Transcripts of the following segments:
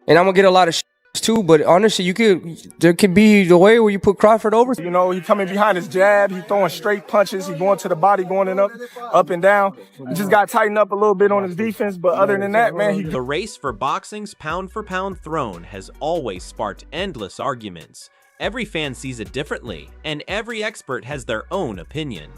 and I'm gonna get a lot of too. But honestly, there could be the way where you put Crawford over. You know, he coming behind his jab, he throwing straight punches, he going to the body, going in up and down. He just got to tighten up a little bit on his defense, but other than that, man, The race for boxing's pound-for-pound throne has always sparked endless arguments. Every fan sees it differently, and every expert has their own opinion.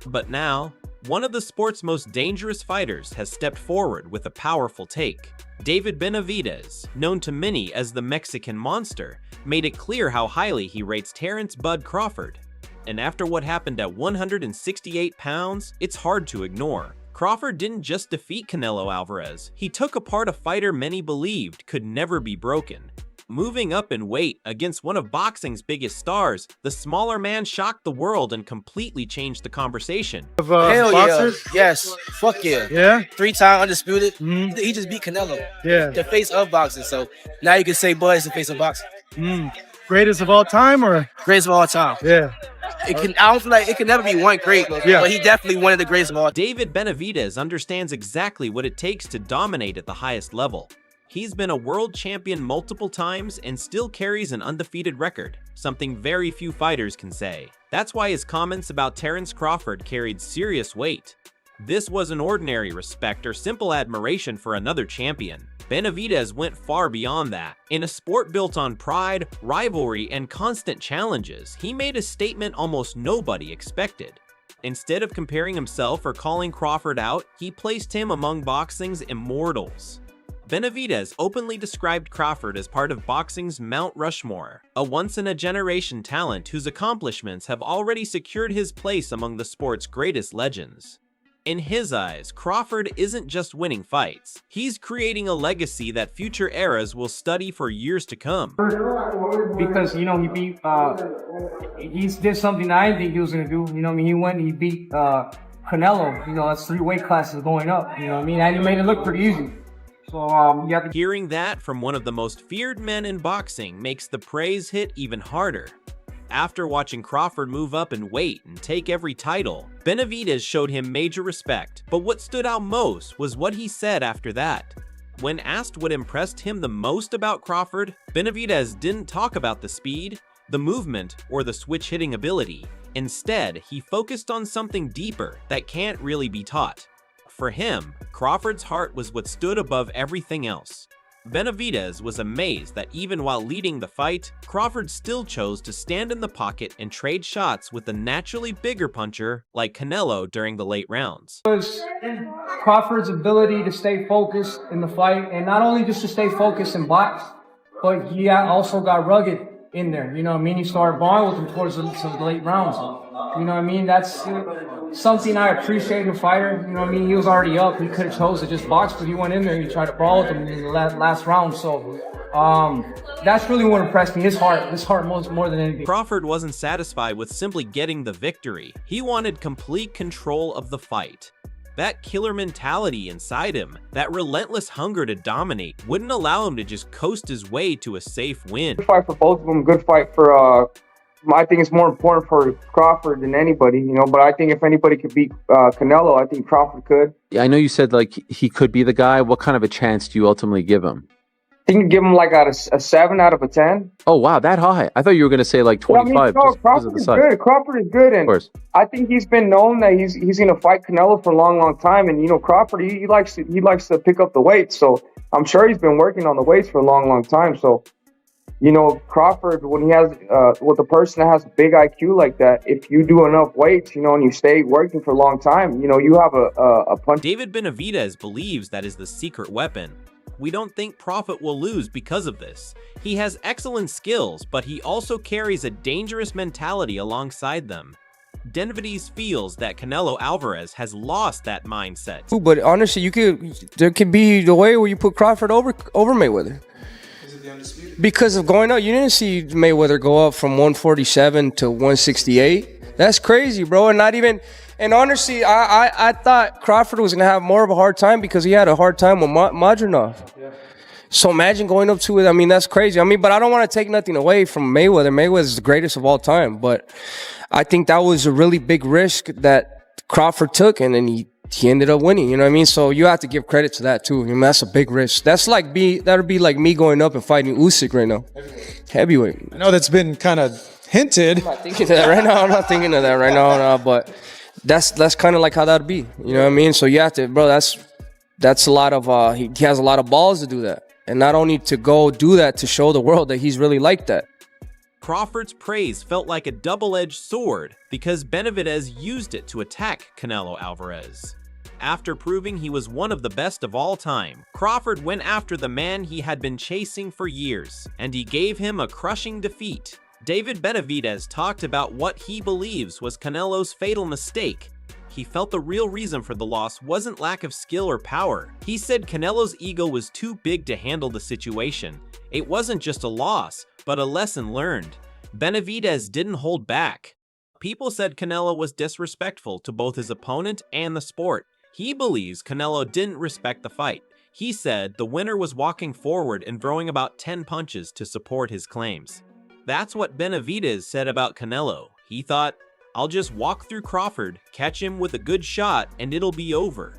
But now, one of the sport's most dangerous fighters has stepped forward with a powerful take. David Benavidez, known to many as the Mexican Monster, made it clear how highly he rates Terence "Bud" Crawford. And after what happened at 168 pounds, it's hard to ignore. Crawford didn't just defeat Canelo Alvarez, he took apart a fighter many believed could never be broken. Moving up in weight against one of boxing's biggest stars, the smaller man shocked the world and completely changed the conversation. Hell boxers? yeah. Yes. Fuck yeah. Yeah? 3-time undisputed. Mm. He just beat Canelo. Yeah. The face of boxing. So now you can say Bud is the face of boxing. Greatest of all time, or? Greatest of all time. Yeah. I don't feel like it can never be one great, but he definitely one of the greatest of all time. David Benavidez understands exactly what it takes to dominate at the highest level. He's been a world champion multiple times and still carries an undefeated record, something very few fighters can say. That's why his comments about Terence Crawford carried serious weight. This wasn't ordinary respect or simple admiration for another champion. Benavidez went far beyond that. In a sport built on pride, rivalry, and constant challenges, he made a statement almost nobody expected. Instead of comparing himself or calling Crawford out, he placed him among boxing's immortals. Benavidez openly described Crawford as part of boxing's Mount Rushmore, a once-in-a-generation talent whose accomplishments have already secured his place among the sport's greatest legends. In his eyes, Crawford isn't just winning fights. He's creating a legacy that future eras will study for years to come. Because, you know, he did something that I didn't think he was going to do. You know what I mean? He beat Canelo. You know, that's 3 weight classes going up. You know what I mean? And he made it look pretty easy. So, Hearing that from one of the most feared men in boxing makes the praise hit even harder. After watching Crawford move up in weight and take every title, Benavidez showed him major respect, but what stood out most was what he said after that. When asked what impressed him the most about Crawford, Benavidez didn't talk about the speed, the movement, or the switch-hitting ability. Instead, he focused on something deeper that can't really be taught. For him, Crawford's heart was what stood above everything else. Benavidez was amazed that even while leading the fight, Crawford still chose to stand in the pocket and trade shots with a naturally bigger puncher like Canelo during the late rounds. it was Crawford's ability to stay focused in the fight, and not only just to stay focused and box, but he also got rugged in there. You know what I mean? He started balling with him towards the late rounds. You know what I mean? That's something I appreciate in a fighter. You know what I mean? He was already up. He could have chose to just box, but he went in there and he tried to brawl with him in the last round. So that's really what impressed me. His heart more than anything. Crawford wasn't satisfied with simply getting the victory. He wanted complete control of the fight. That killer mentality inside him, that relentless hunger to dominate, wouldn't allow him to just coast his way to a safe win. Good fight for both of them. Good fight for, I think it's more important for Crawford than anybody, you know, but I think if anybody could beat Canelo, I think Crawford could. I know you said like he could be the guy. What kind of a chance do you ultimately give him? I think you give him like a 7 out of a 10. Oh, wow, that high. I thought you were going to say like 25. I mean, no, Crawford is good. Crawford is good, and I think he's been known that he's going to fight Canelo for a long time. And you know, Crawford he likes to pick up the weight, so I'm sure he's been working on the weights for a long time. So, you know, Crawford, when he has with a person that has a big IQ like that, if you do enough weights, you know, and you stay working for a long time, you know, you have a punch. David Benavidez believes that is the secret weapon. We don't think Crawford will lose because of this. He has excellent skills, but he also carries a dangerous mentality alongside them. Benavidez feels that Canelo Alvarez has lost that mindset. But honestly, there could be the way where you put Crawford over Mayweather. Is it the undisputed? Because of going up, you didn't see Mayweather go up from 147 to 168. That's crazy, bro. And not even. And honestly, I thought Crawford was going to have more of a hard time because he had a hard time with Madronov. Yeah. So imagine going up to it. I mean, that's crazy. I mean, but I don't want to take nothing away from Mayweather. Mayweather's the greatest of all time. But I think that was a really big risk that Crawford took, and then he ended up winning, you know what I mean? So you have to give credit to that too. I mean, that's a big risk. That'd be like me going up and fighting Usyk right now. Heavyweight. I know that's been kind of hinted. I'm not thinking of that right now. I'm not thinking of that right now, no, but that's kind of like how that'd be. You know what I mean? So you have to, bro, that's a lot of, he has a lot of balls to do that. And not only to go do that to show the world that he's really like that. Crawford's praise felt like a double-edged sword because Benavidez used it to attack Canelo Alvarez. After proving he was one of the best of all time, Crawford went after the man he had been chasing for years, and he gave him a crushing defeat. David Benavidez talked about what he believes was Canelo's fatal mistake. He felt the real reason for the loss wasn't lack of skill or power. He said Canelo's ego was too big to handle the situation. It wasn't just a loss, but a lesson learned. Benavidez didn't hold back. People said Canelo was disrespectful to both his opponent and the sport. He believes Canelo didn't respect the fight. He said the winner was walking forward and throwing about 10 punches to support his claims. That's what Benavidez said about Canelo. He thought, I'll just walk through Crawford, catch him with a good shot, and it'll be over.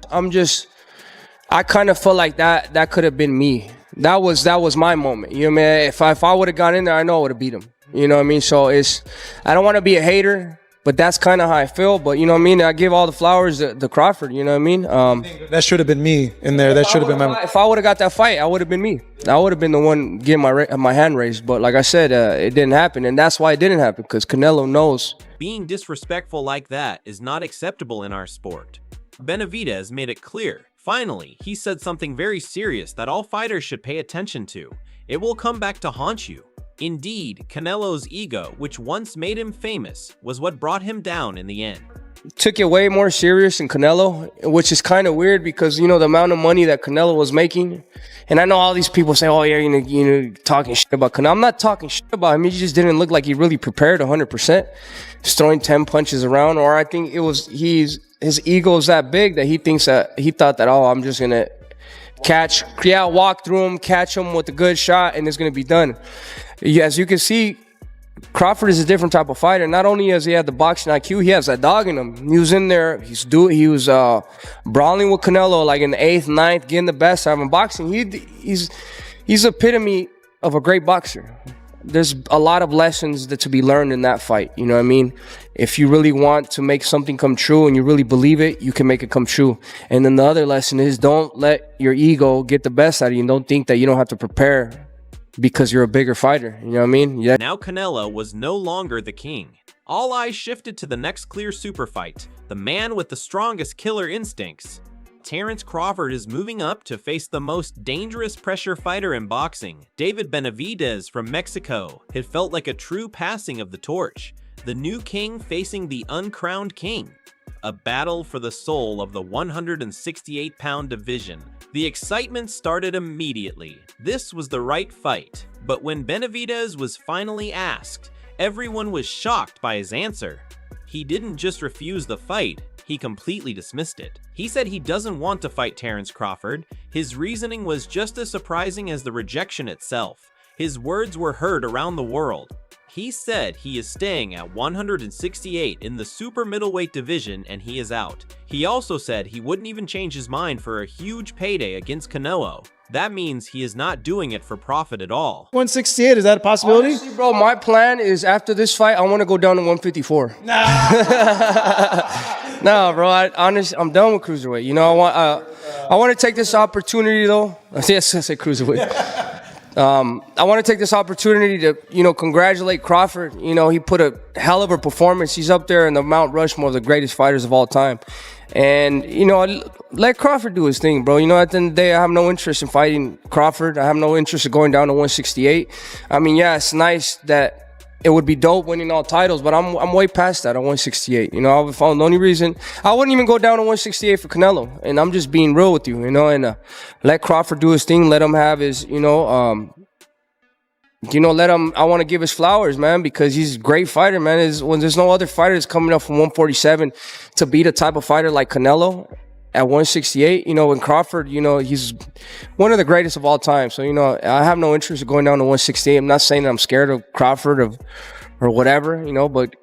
I kind of felt like that could have been me. That was my moment. You know what I mean? If I would have gone in there, I know I would have beat him. You know what I mean? So I don't want to be a hater, but that's kind of how I feel. But you know what I mean? I give all the flowers to Crawford. You know what I mean? That should have been me in there. That should have been my. If I would have got that fight, I would have been me. I would have been the one getting my hand raised. But like I said, it didn't happen, and that's why it didn't happen, because Canelo knows. Being disrespectful like that is not acceptable in our sport. Benavidez made it clear. Finally, he said something very serious that all fighters should pay attention to. It will come back to haunt you. Indeed, Canelo's ego, which once made him famous, was what brought him down in the end. Took it way more serious than Canelo, which is kind of weird because, you know, the amount of money that Canelo was making. And I know all these people say, oh, yeah, you know, talking shit about Canelo. I'm not talking shit about him. He just didn't look like he really prepared 100%. He's throwing 10 punches around. Or I think his ego is that big that he thought that, oh, I'm just going to walk through him, catch him with a good shot, and it's going to be done. As you can see, Crawford is a different type of fighter. Not only has he had the boxing IQ, he has that dog in him. He was in there. He was brawling with Canelo like in the 8th, 9th, getting the best out of him. Boxing, he's epitome of a great boxer. There's a lot of lessons to be learned in that fight. You know what I mean? If you really want to make something come true and you really believe it, you can make it come true. And then the other lesson is, don't let your ego get the best out of you, and don't think that you don't have to prepare because you're a bigger fighter. You know what I mean? Yeah. Now Canelo was no longer the king. All eyes shifted to the next clear super fight, the man with the strongest killer instincts. Terence Crawford is moving up to face the most dangerous pressure fighter in boxing, David Benavidez from Mexico. It felt like a true passing of the torch. The new king facing the uncrowned king. A battle for the soul of the 168-pound division. The excitement started immediately. This was the right fight. But when Benavidez was finally asked, everyone was shocked by his answer. He didn't just refuse the fight, he completely dismissed it. He said he doesn't want to fight Terence Crawford. His reasoning was just as surprising as the rejection itself. His words were heard around the world. He said he is staying at 168 in the super middleweight division and he is out. He also said he wouldn't even change his mind for a huge payday against Canelo. That means he is not doing it for profit at all. 168, is that a possibility? Honestly, bro, my plan is after this fight, I want to go down to 154. Nah, bro, I'm done with cruiserweight. You know, I want to take this opportunity, though. Yes, I say cruiserweight. I want to take this opportunity to, you know, congratulate Crawford. You know, he put a hell of a performance. He's up there in the Mount Rushmore of the greatest fighters of all time. And, you know, let Crawford do his thing, bro. You know, at the end of the day, I have no interest in fighting Crawford. I have no interest in going down to 168. I mean, yeah, it's nice that it would be dope winning all titles, but I'm way past that at 168. You know, the only reason I wouldn't even go down to 168 for Canelo, and I'm just being real with you, you know. And let Crawford do his thing. Let him have his, let him. I want to give his flowers, man, because he's a great fighter, man. When there's no other fighter that's coming up from 147 to beat a type of fighter like Canelo at 168, you know, and Crawford, you know, he's one of the greatest of all time. So, you know, I have no interest in going down to 168. I'm not saying that I'm scared of Crawford or whatever, you know, but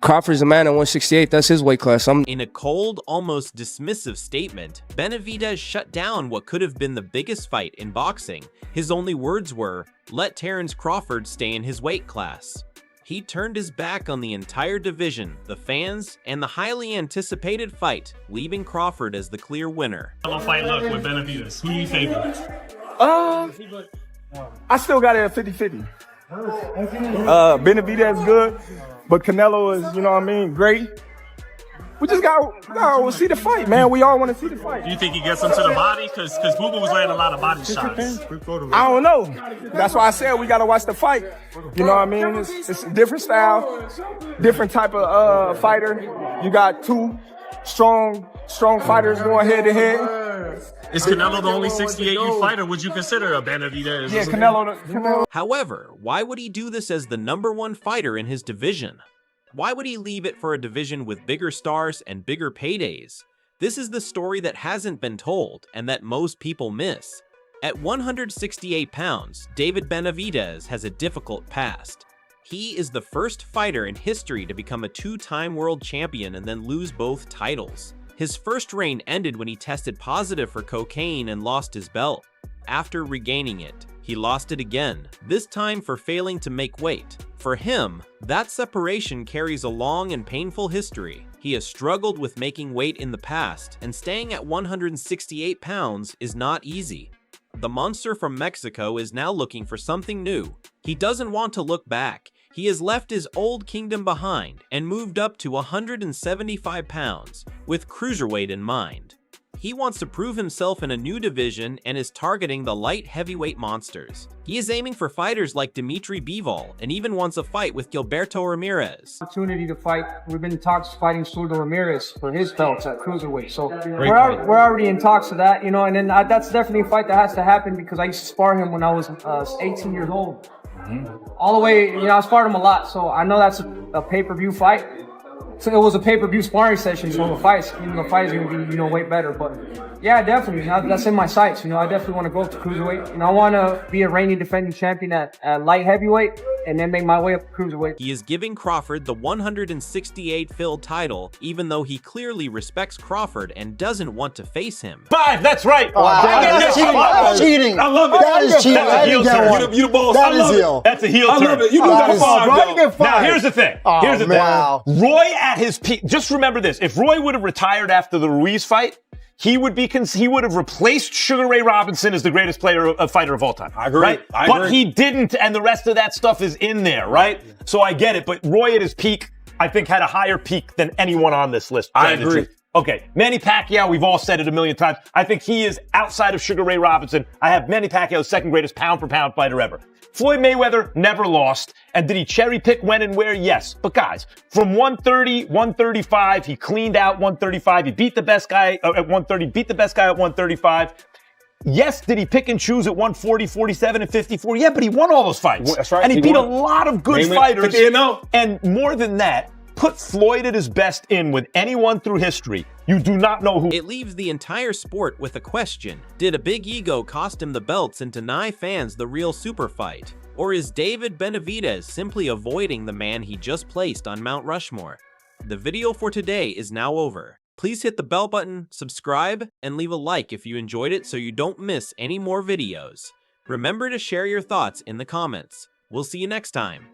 Crawford's a man at 168. That's his weight class. In a cold, almost dismissive statement, Benavidez shut down what could have been the biggest fight in boxing. His only words were, "Let Terence Crawford stay in his weight class." He turned his back on the entire division, the fans, and the highly anticipated fight, leaving Crawford as the clear winner. Fight luck with Benavidez. Who do you favor? I still got it at 50-50. Benavidez good, but Canelo is, you know what I mean, great. We just gotta see the fight, man. We all want to see the fight. Do you think he gets him to the body? Because Booba was landing a lot of body shots. I don't know. That's why I said we gotta watch the fight. You know what I mean? It's a different style, different type of fighter. You got two strong fighters going head to head. Is Canelo the only 68 you fight, or would you consider a Benavidez? Yeah, Canelo. However, why would he do this as the #1 fighter in his division? Why would he leave it for a division with bigger stars and bigger paydays? This is the story that hasn't been told and that most people miss. At 168 pounds, David Benavidez has a difficult past. He is the first fighter in history to become a 2-time world champion and then lose both titles. His first reign ended when he tested positive for cocaine and lost his belt. After regaining it, he lost it again, this time for failing to make weight. For him, that separation carries a long and painful history. He has struggled with making weight in the past, and staying at 168 pounds is not easy. The monster from Mexico is now looking for something new. He doesn't want to look back. He has left his old kingdom behind and moved up to 175 pounds, with cruiserweight in mind. He wants to prove himself in a new division and is targeting the light heavyweight monsters. He is aiming for fighters like Dimitri Bivol and even wants a fight with Gilberto Ramirez. Opportunity to fight. We've been in talks fighting Surdo Ramirez for his belts at cruiserweight. So we're already in talks of that, you know. And then that's definitely a fight that has to happen because I used to spar him when I was 18 years old. All the way, you know, I sparred him a lot. So I know that's a pay-per-view fight. So it was a pay-per-view sparring session, so the fight is going to be, you know, way better. But yeah, definitely, that's in my sights. You know, I definitely want to go up to cruiserweight. You know, I want to be a reigning defending champion at light heavyweight and then make my way up to cruiserweight. He is giving Crawford the 168 filled title, even though he clearly respects Crawford and doesn't want to face him. 5, that's right. That's cheating. I love it. That is cheating. That's a heel turn. You the boss. That is heel. That's a heel turn. I love it. You do that 5. Now, here's the thing. Here's the thing. Wow. Roy at his peak. Just remember this. If Roy would have retired after the Ruiz fight, he would have replaced Sugar Ray Robinson as the greatest fighter of all time. I agree. Right? But he didn't, and the rest of that stuff is in there, right? So I get it. But Roy at his peak, I think, had a higher peak than anyone on this list. I agree. Okay, Manny Pacquiao, we've all said it a million times. I think he is, outside of Sugar Ray Robinson, I have Manny Pacquiao's second greatest pound-for-pound fighter ever. Floyd Mayweather never lost. And did he cherry pick when and where? Yes. But guys, from 130, 135, he cleaned out 135. He beat the best guy at 130, beat the best guy at 135. Yes, did he pick and choose at 140, 47, and 54? Yeah, but he won all those fights. That's right. And he beat a lot of good fighters. 50-0. And more than that, put Floyd at his best in with anyone through history. You do not know who. It leaves the entire sport with a question. Did a big ego cost him the belts and deny fans the real super fight? Or is David Benavidez simply avoiding the man he just placed on Mount Rushmore? The video for today is now over. Please hit the bell button, subscribe, and leave a like if you enjoyed it so you don't miss any more videos. Remember to share your thoughts in the comments. We'll see you next time.